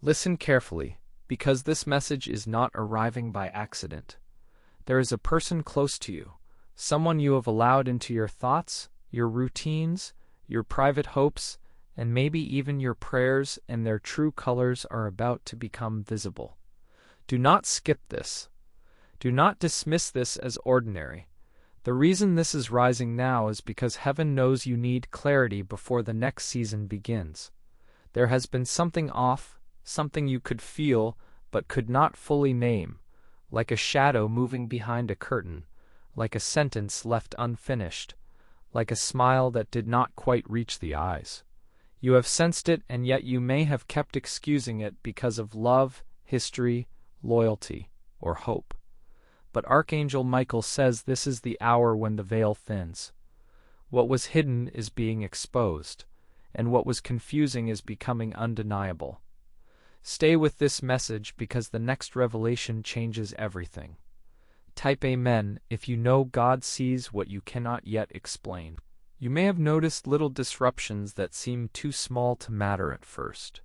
Listen carefully, because this message is not arriving by accident. There is a person close to you, someone you have allowed into your thoughts, your routines, your private hopes, and maybe even your prayers, and their true colors are about to become visible. Do not skip this. Do not dismiss this as ordinary. The reason this is rising now is because heaven knows you need clarity before the next season begins. There has been something off, something you could feel but could not fully name, like a shadow moving behind a curtain, like a sentence left unfinished, like a smile that did not quite reach the eyes. You have sensed it, and yet you may have kept excusing it because of love, history, loyalty, or hope. But Archangel Michael says this is the hour when the veil thins. What was hidden is being exposed, and what was confusing is becoming undeniable. Stay with this message because the next revelation changes everything. Type Amen if you know God sees what you cannot yet explain. You may have noticed little disruptions that seemed too small to matter at first.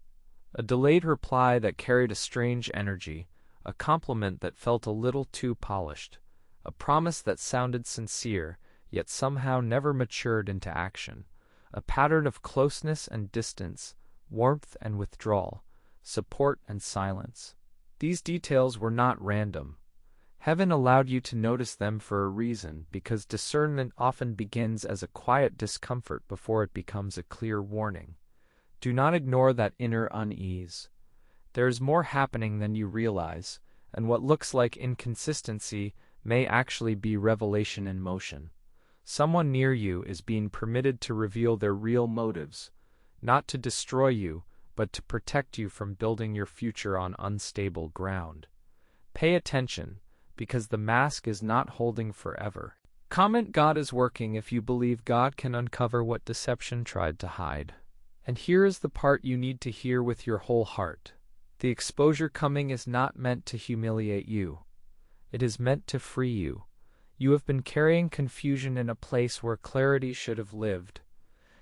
A delayed reply that carried a strange energy, a compliment that felt a little too polished, a promise that sounded sincere, yet somehow never matured into action, a pattern of closeness and distance, warmth and withdrawal, support and silence. These details were not random. Heaven allowed you to notice them for a reason, because discernment often begins as a quiet discomfort before it becomes a clear warning. Do not ignore that inner unease. There is more happening than you realize, and what looks like inconsistency may actually be revelation in motion. Someone near you is being permitted to reveal their real motives, not to destroy you, but to protect you from building your future on unstable ground. Pay attention, because the mask is not holding forever. Comment God is working if you believe God can uncover what deception tried to hide. And here is the part you need to hear with your whole heart. The exposure coming is not meant to humiliate you. It is meant to free you. You have been carrying confusion in a place where clarity should have lived.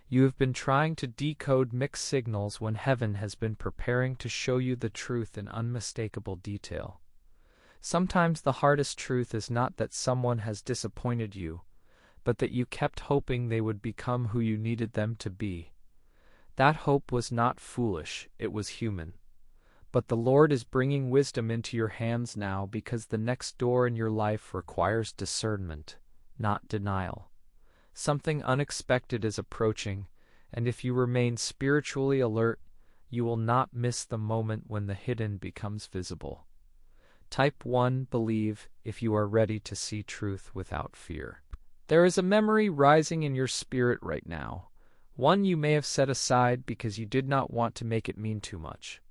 You have been trying to decode mixed signals when heaven has been preparing to show you the truth in unmistakable detail. Sometimes the hardest truth is not that someone has disappointed you, but that you kept hoping they would become who you needed them to be. That hope was not foolish, it was human. But the Lord is bringing wisdom into your hands now, because the next door in your life requires discernment, not denial. Something unexpected is approaching, and if you remain spiritually alert, you will not miss the moment when the hidden becomes visible. Type 1 Believe if you are ready to see truth without fear. There is a memory rising in your spirit right now, one you may have set aside because you did not want to make it mean too much.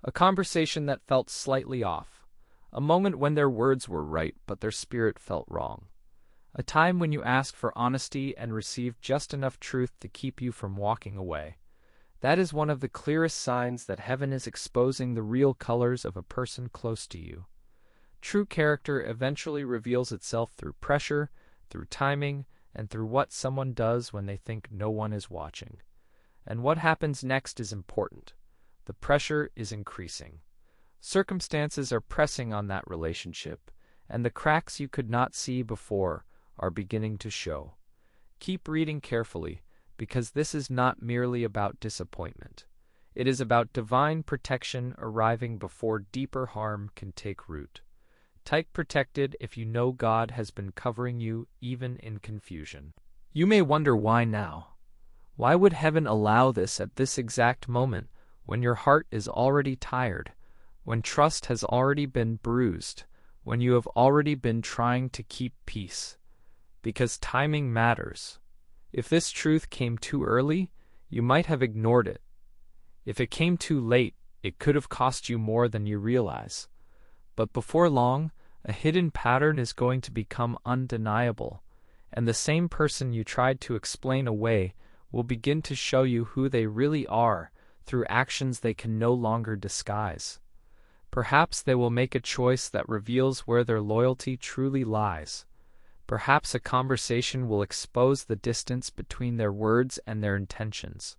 A conversation that felt slightly off, a moment when their words were right but their spirit felt wrong. A time when you asked for honesty and received just enough truth to keep you from walking away. That is one of the clearest signs that heaven is exposing the real colors of a person close to you. True character eventually reveals itself through pressure, through timing, and through what someone does when they think no one is watching. And what happens next is important. The pressure is increasing. Circumstances are pressing on that relationship, and the cracks you could not see before are beginning to show. Keep reading carefully, because this is not merely about disappointment. It is about divine protection arriving before deeper harm can take root. Type protected if you know God has been covering you even in confusion. You may wonder why now. Why would heaven allow this at this exact moment when your heart is already tired, when trust has already been bruised, when you have already been trying to keep peace? Because timing matters. If this truth came too early, you might have ignored it. If it came too late, it could have cost you more than you realize. But before long, a hidden pattern is going to become undeniable, and the same person you tried to explain away will begin to show you who they really are through actions they can no longer disguise. Perhaps they will make a choice that reveals where their loyalty truly lies. Perhaps a conversation will expose the distance between their words and their intentions.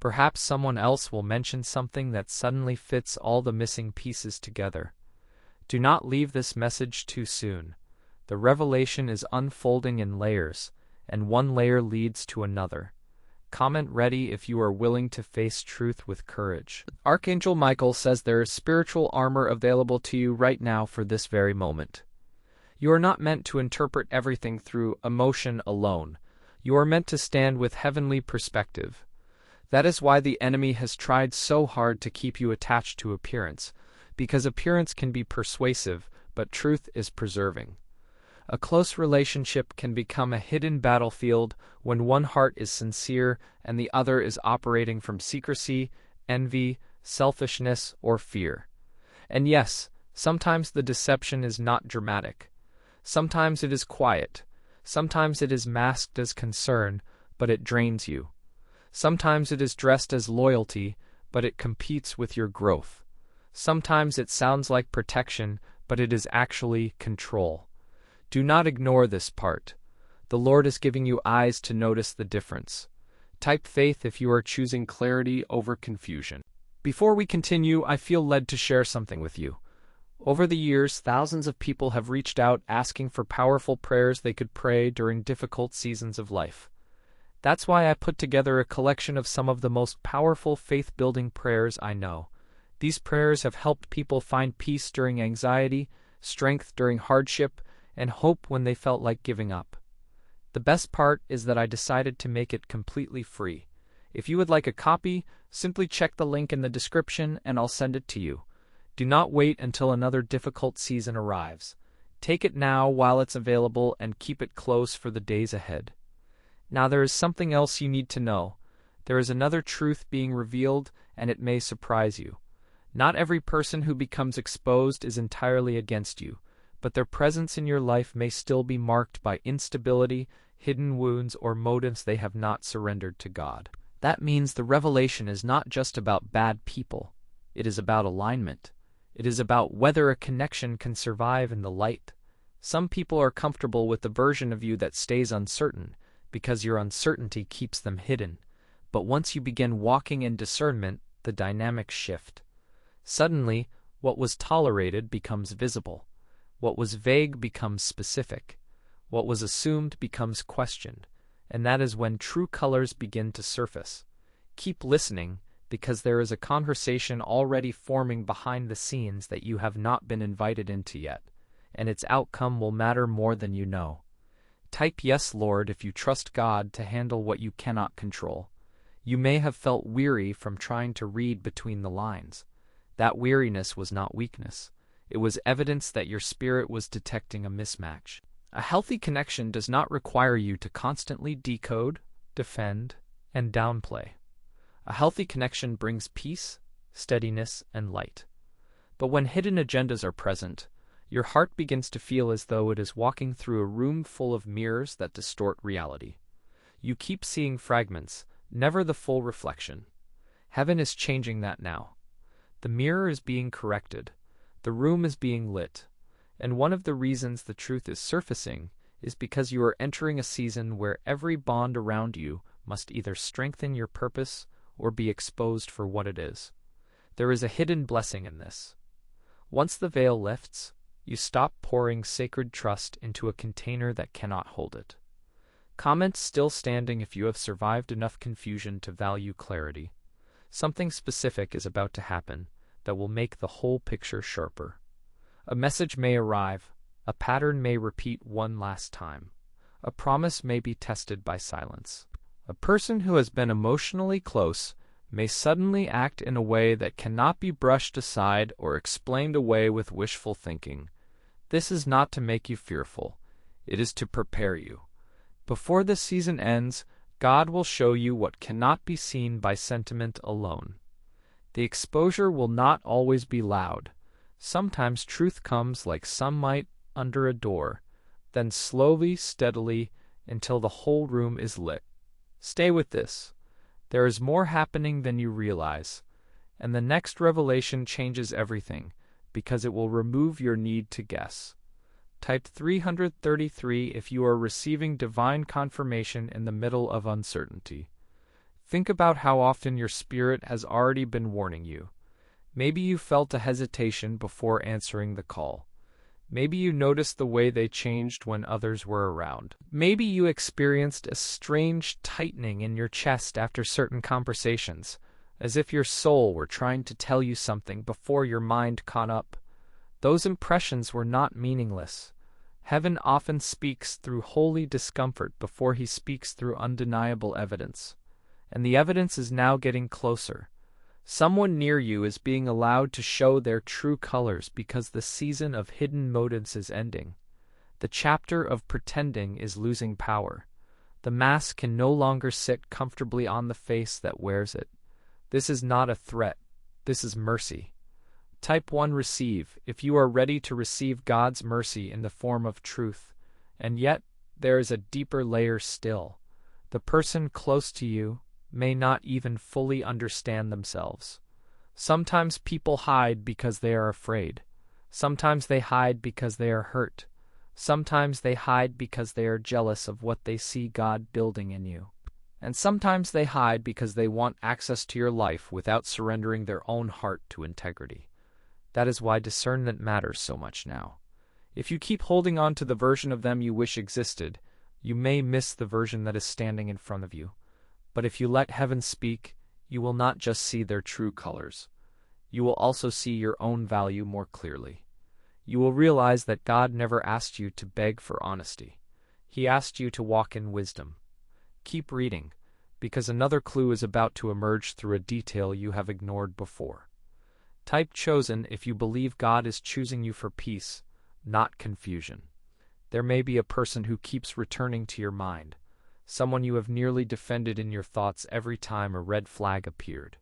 Perhaps someone else will mention something that suddenly fits all the missing pieces together. Do not leave this message too soon. The revelation is unfolding in layers, and one layer leads to another. Comment ready if you are willing to face truth with courage. Archangel Michael says there is spiritual armor available to you right now for this very moment. You are not meant to interpret everything through emotion alone. You are meant to stand with heavenly perspective. That is why the enemy has tried so hard to keep you attached to appearance, because appearance can be persuasive, but truth is preserving. A close relationship can become a hidden battlefield when one heart is sincere and the other is operating from secrecy, envy, selfishness, or fear. And yes, sometimes the deception is not dramatic. Sometimes it is quiet. Sometimes it is masked as concern, but it drains you. Sometimes it is dressed as loyalty, but it competes with your growth. Sometimes it sounds like protection, but it is actually control. Do not ignore this part. The Lord is giving you eyes to notice the difference. Type faith if you are choosing clarity over confusion. Before we continue, I feel led to share something with you. Over the years, thousands of people have reached out asking for powerful prayers they could pray during difficult seasons of life. That's why I put together a collection of some of the most powerful faith-building prayers I know. These prayers have helped people find peace during anxiety, strength during hardship, and hope when they felt like giving up. The best part is that I decided to make it completely free. If you would like a copy, simply check the link in the description and I'll send it to you. Do not wait until another difficult season arrives. Take it now while it's available and keep it close for the days ahead. Now there is something else you need to know. There is another truth being revealed, and it may surprise you. Not every person who becomes exposed is entirely against you, but their presence in your life may still be marked by instability, hidden wounds, or motives they have not surrendered to God. That means the revelation is not just about bad people. It is about alignment. It is about whether a connection can survive in the light. Some people are comfortable with the version of you that stays uncertain, because your uncertainty keeps them hidden. But once you begin walking in discernment, the dynamics shift. Suddenly, what was tolerated becomes visible. What was vague becomes specific. What was assumed becomes questioned. And that is when true colors begin to surface. Keep listening, because there is a conversation already forming behind the scenes that you have not been invited into yet, and its outcome will matter more than you know. Type yes, Lord, if you trust God to handle what you cannot control. You may have felt weary from trying to read between the lines. That weariness was not weakness. It was evidence that your spirit was detecting a mismatch. A healthy connection does not require you to constantly decode, defend, and downplay. A healthy connection brings peace, steadiness, and light. But when hidden agendas are present, your heart begins to feel as though it is walking through a room full of mirrors that distort reality. You keep seeing fragments, never the full reflection. Heaven is changing that now. The mirror is being corrected. The room is being lit. And one of the reasons the truth is surfacing is because you are entering a season where every bond around you must either strengthen your purpose or be exposed for what it is. There is a hidden blessing in this. Once the veil lifts, you stop pouring sacred trust into a container that cannot hold it. Comments still standing if you have survived enough confusion to value clarity. Something specific is about to happen that will make the whole picture sharper. A message may arrive, a pattern may repeat one last time. A promise may be tested by silence. A person who has been emotionally close may suddenly act in a way that cannot be brushed aside or explained away with wishful thinking. This is not to make you fearful. It is to prepare you. Before this season ends, God will show you what cannot be seen by sentiment alone. The exposure will not always be loud. Sometimes truth comes like sunlight under a door, then slowly, steadily, until the whole room is lit. Stay with this. There is more happening than you realize, and the next revelation changes everything, because it will remove your need to guess. Type 333 if you are receiving divine confirmation in the middle of uncertainty. Think about how often your spirit has already been warning you. Maybe you felt a hesitation before answering the call. Maybe you noticed the way they changed when others were around. Maybe you experienced a strange tightening in your chest after certain conversations, as if your soul were trying to tell you something before your mind caught up. Those impressions were not meaningless. Heaven often speaks through holy discomfort before he speaks through undeniable evidence. And the evidence is now getting closer. Someone near you is being allowed to show their true colors because the season of hidden motives is ending. The chapter of pretending is losing power. The mask can no longer sit comfortably on the face that wears it. This is not a threat. This is mercy. Type 1 receive if you are ready to receive God's mercy in the form of truth. And yet, there is a deeper layer still. The person close to you may not even fully understand themselves. Sometimes people hide because they are afraid. Sometimes they hide because they are hurt. Sometimes they hide because they are jealous of what they see God building in you. And sometimes they hide because they want access to your life without surrendering their own heart to integrity. That is why discernment matters so much now. If you keep holding on to the version of them you wish existed, you may miss the version that is standing in front of you. But if you let heaven speak, you will not just see their true colors. You will also see your own value more clearly. You will realize that God never asked you to beg for honesty. He asked you to walk in wisdom. Keep reading, because another clue is about to emerge through a detail you have ignored before. Type chosen if you believe God is choosing you for peace, not confusion. There may be a person who keeps returning to your mind. Someone you have nearly defended in your thoughts every time a red flag appeared.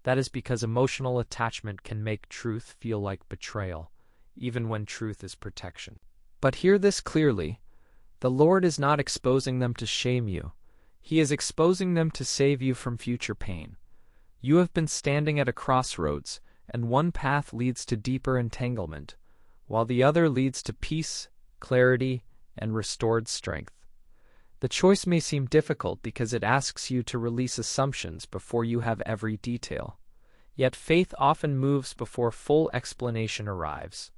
That is because emotional attachment can make truth feel like betrayal, even when truth is protection. But hear this clearly. The Lord is not exposing them to shame you. He is exposing them to save you from future pain. You have been standing at a crossroads, and one path leads to deeper entanglement, while the other leads to peace, clarity, and restored strength. The choice may seem difficult because it asks you to release assumptions before you have every detail. Yet faith often moves before full explanation arrives.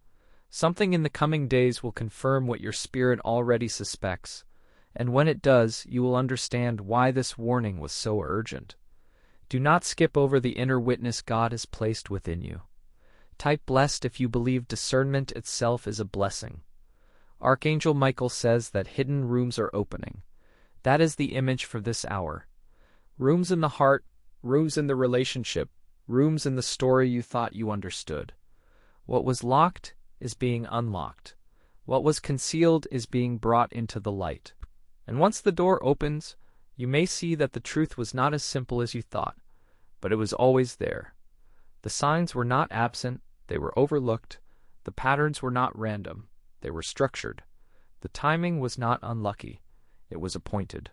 Something in the coming days will confirm what your spirit already suspects, and when it does, you will understand why this warning was so urgent. Do not skip over the inner witness God has placed within you. Type blessed if you believe discernment itself is a blessing. Archangel Michael says that hidden rooms are opening. That is the image for this hour. Rooms in the heart, rooms in the relationship, rooms in the story you thought you understood. What was locked is being unlocked. What was concealed is being brought into the light. And once the door opens, you may see that the truth was not as simple as you thought, but it was always there. The signs were not absent, they were overlooked. The patterns were not random, they were structured. The timing was not unlucky, it was appointed.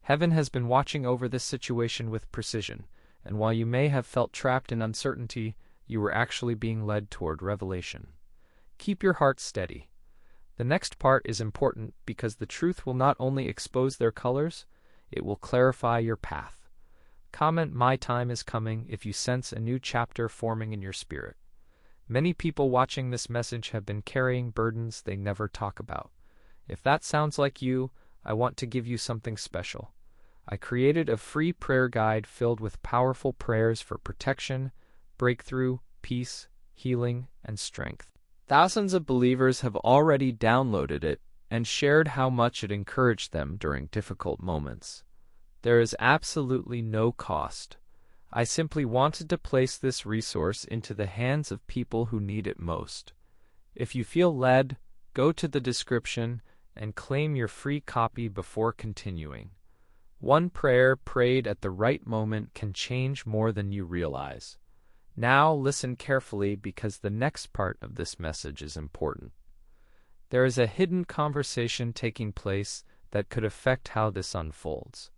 Heaven has been watching over this situation with precision, and while you may have felt trapped in uncertainty, you were actually being led toward revelation. Keep your heart steady. The next part is important because the truth will not only expose their colors, it will clarify your path. Comment "My time is coming" if you sense a new chapter forming in your spirit. Many people watching this message have been carrying burdens they never talk about. If that sounds like you, I want to give you something special. I created a free prayer guide filled with powerful prayers for protection, breakthrough, peace, healing, and strength. Thousands of believers have already downloaded it and shared how much it encouraged them during difficult moments. There is absolutely no cost. I simply wanted to place this resource into the hands of people who need it most. If you feel led, go to the description and claim your free copy before continuing. One prayer prayed at the right moment can change more than you realize. Now listen carefully because the next part of this message is important. There is a hidden conversation taking place that could affect how this unfolds.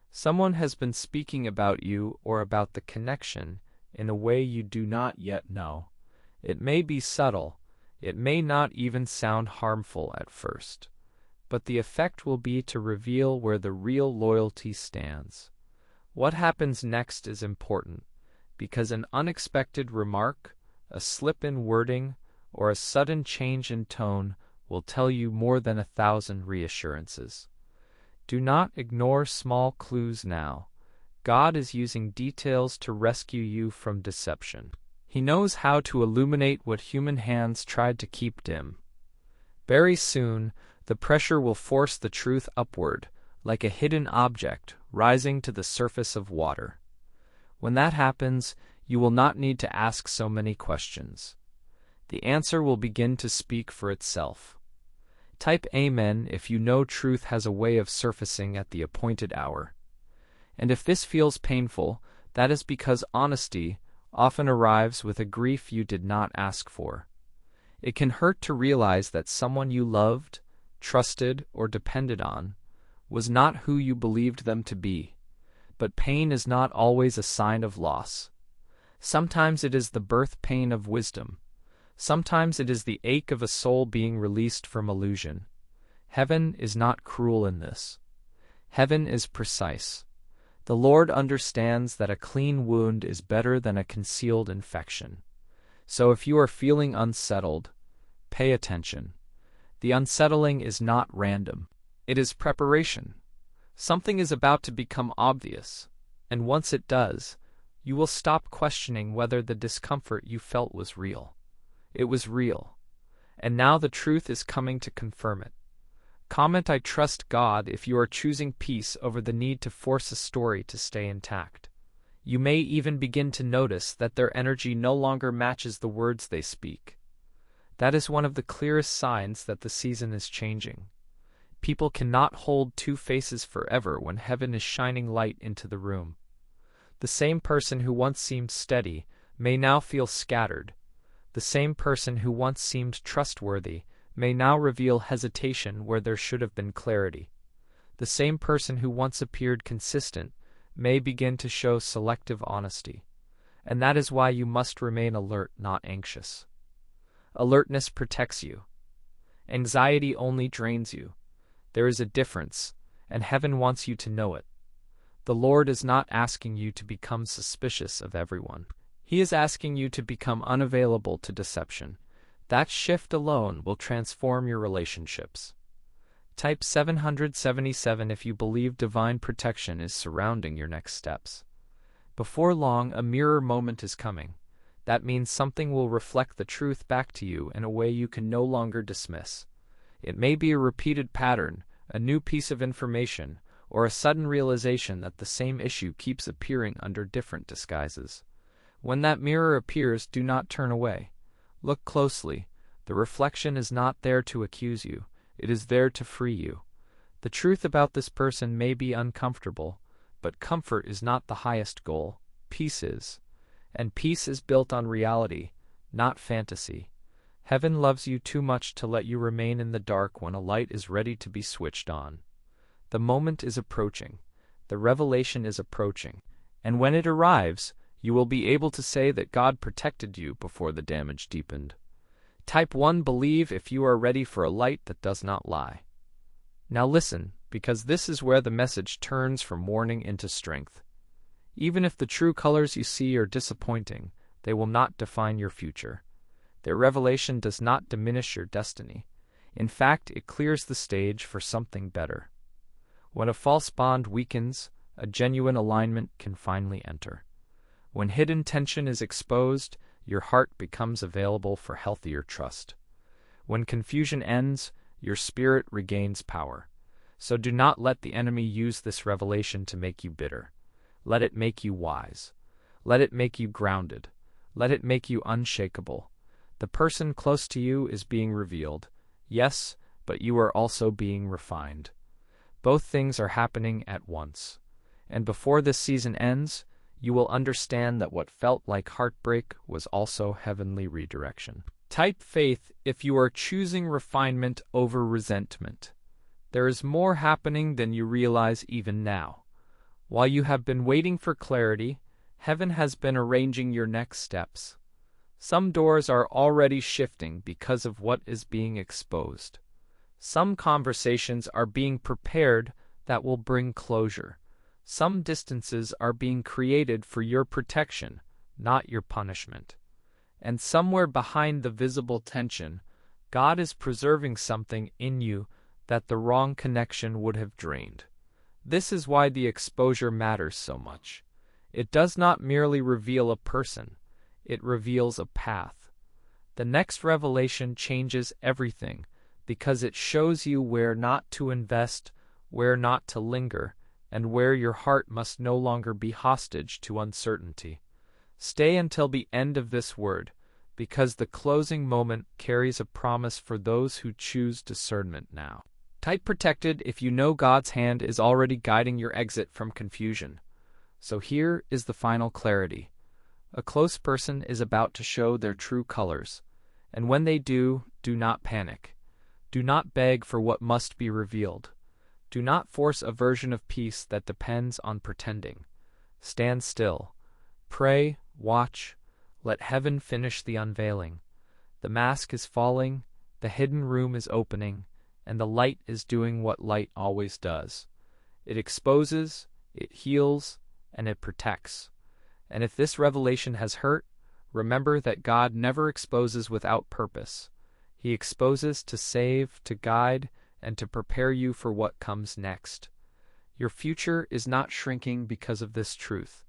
Someone has been speaking about you or about the connection in a way you do not yet know. It may be subtle, it may not even sound harmful at first, but the effect will be to reveal where the real loyalty stands. What happens next is important, because an unexpected remark, a slip in wording, or a sudden change in tone will tell you more than 1,000 reassurances. Do not ignore small clues now. God is using details to rescue you from deception. He knows how to illuminate what human hands tried to keep dim. Very soon, the pressure will force the truth upward, like a hidden object rising to the surface of water. When that happens, you will not need to ask so many questions. The answer will begin to speak for itself. Type Amen if you know truth has a way of surfacing at the appointed hour. And if this feels painful, that is because honesty often arrives with a grief you did not ask for. It can hurt to realize that someone you loved, trusted, or depended on was not who you believed them to be. But pain is not always a sign of loss. Sometimes it is the birth pain of wisdom. Sometimes it is the ache of a soul being released from illusion. Heaven is not cruel in this. Heaven is precise. The Lord understands that a clean wound is better than a concealed infection. So if you are feeling unsettled, pay attention. The unsettling is not random. It is preparation. Something is about to become obvious, and once it does, you will stop questioning whether the discomfort you felt was real. It was real, and now the truth is coming to confirm it. Comment "I trust God" if you are choosing peace over the need to force a story to stay intact. You may even begin to notice that their energy no longer matches the words they speak. That is one of the clearest signs that the season is changing. People cannot hold two faces forever when heaven is shining light into the room. The same person who once seemed steady may now feel scattered. The same person who once seemed trustworthy may now reveal hesitation where there should have been clarity. The same person who once appeared consistent may begin to show selective honesty. And that is why you must remain alert, not anxious. Alertness protects you. Anxiety only drains you. There is a difference, and heaven wants you to know it. The Lord is not asking you to become suspicious of everyone. He is asking you to become unavailable to deception. That shift alone will transform your relationships. Type 777 if you believe divine protection is surrounding your next steps. Before long, a mirror moment is coming. That means something will reflect the truth back to you in a way you can no longer dismiss. It may be a repeated pattern, a new piece of information, or a sudden realization that the same issue keeps appearing under different disguises. When that mirror appears, do not turn away. Look closely. The reflection is not there to accuse you. It is there to free you. The truth about this person may be uncomfortable, but comfort is not the highest goal. Peace is. And peace is built on reality, not fantasy. Heaven loves you too much to let you remain in the dark when a light is ready to be switched on. The moment is approaching. The revelation is approaching. And when it arrives, you will be able to say that God protected you before the damage deepened. Type 1 believe if you are ready for a light that does not lie. Now listen, because this is where the message turns from warning into strength. Even if the true colors you see are disappointing, they will not define your future. Their revelation does not diminish your destiny. In fact, it clears the stage for something better. When a false bond weakens, a genuine alignment can finally enter. When hidden tension is exposed, your heart becomes available for healthier trust. When confusion ends, your spirit regains power. So do not let the enemy use this revelation to make you bitter. Let it make you wise. Let it make you grounded. Let it make you unshakable. The person close to you is being revealed. Yes, but you are also being refined. Both things are happening at once. And before this season ends, you will understand that what felt like heartbreak was also heavenly redirection. Type faith if you are choosing refinement over resentment. There is more happening than you realize even now. While you have been waiting for clarity, heaven has been arranging your next steps. Some doors are already shifting because of what is being exposed. Some conversations are being prepared that will bring closure. Some distances are being created for your protection, not your punishment. And somewhere behind the visible tension, God is preserving something in you that the wrong connection would have drained. This is why the exposure matters so much. It does not merely reveal a person, it reveals a path. The next revelation changes everything because it shows you where not to invest, where not to linger, and where your heart must no longer be hostage to uncertainty. Stay until the end of this word, because the closing moment carries a promise for those who choose discernment now. Type protected if you know God's hand is already guiding your exit from confusion. So here is the final clarity. A close person is about to show their true colors, and when they do, do not panic. Do not beg for what must be revealed. Do not force a version of peace that depends on pretending. Stand still. Pray, watch, let heaven finish the unveiling. The mask is falling, the hidden room is opening, and the light is doing what light always does. It exposes, it heals, and it protects. And if this revelation has hurt, remember that God never exposes without purpose. He exposes to save, to guide, and to prepare you for what comes next. Your future is not shrinking because of this truth.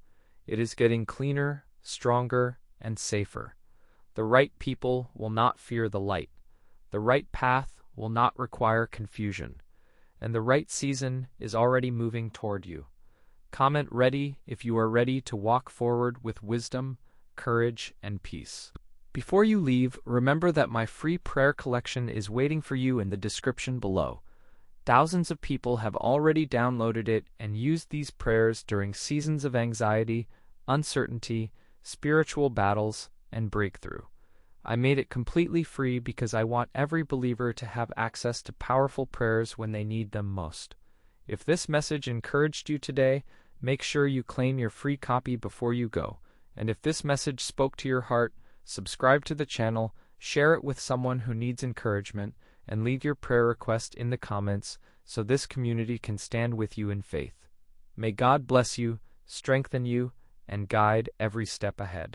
It is getting cleaner, stronger, and safer. The right people will not fear the light. The right path will not require confusion. And the right season is already moving toward you. Comment ready if you are ready to walk forward with wisdom, courage, and peace. Before you leave, remember that my free prayer collection is waiting for you in the description below. Thousands of people have already downloaded it and used these prayers during seasons of anxiety, uncertainty, spiritual battles, and breakthrough. I made it completely free because I want every believer to have access to powerful prayers when they need them most. If this message encouraged you today, make sure you claim your free copy before you go. And if this message spoke to your heart, subscribe to the channel, share it with someone who needs encouragement, and leave your prayer request in the comments so this community can stand with you in faith. May God bless you, strengthen you, and guide every step ahead.